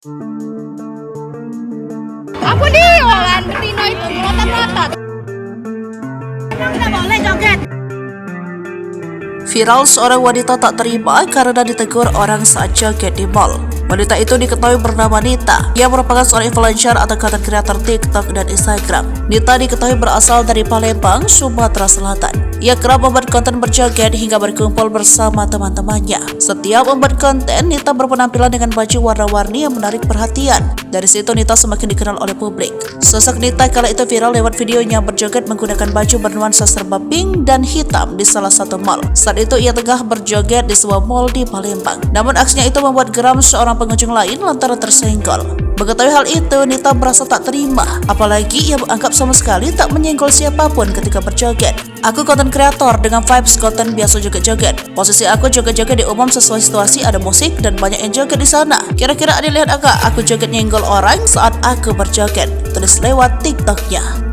Aku di Olan betina itu melotot-lotot. Emang nggak boleh joget? Viral seorang wanita tak terima karena ditegur orang saat joget di mall. Wanita itu diketahui bernama Nita. Ia merupakan seorang influencer atau content creator TikTok dan Instagram. Nita diketahui berasal dari Palembang, Sumatera Selatan. Ia kerap membuat konten berjoget hingga berkumpul bersama teman-temannya. Setiap membuat konten, Nita berpenampilan dengan baju warna-warni yang menarik perhatian. Dari situ Nita semakin dikenal oleh publik. Sosok Nita kala itu viral lewat videonya berjoget menggunakan baju bernuansa serba pink dan hitam di salah satu mall. Saat itu ia tengah berjoget di sebuah mall di Palembang. Namun aksinya itu membuat geram seorang pengunjung lain lantaran tersenggol. Mengetahui hal itu, Nita merasa tak terima. Apalagi ia menganggap sama sekali tak menyenggol siapapun ketika berjoget. Aku konten kreator dengan vibes konten biasa joget-joget. Posisi aku joget-joget di umum sesuai situasi, ada musik dan banyak yang joget di sana. Kira-kira ada lihat agak aku joget nyenggol orang saat aku berjoget. Tulis lewat TikToknya.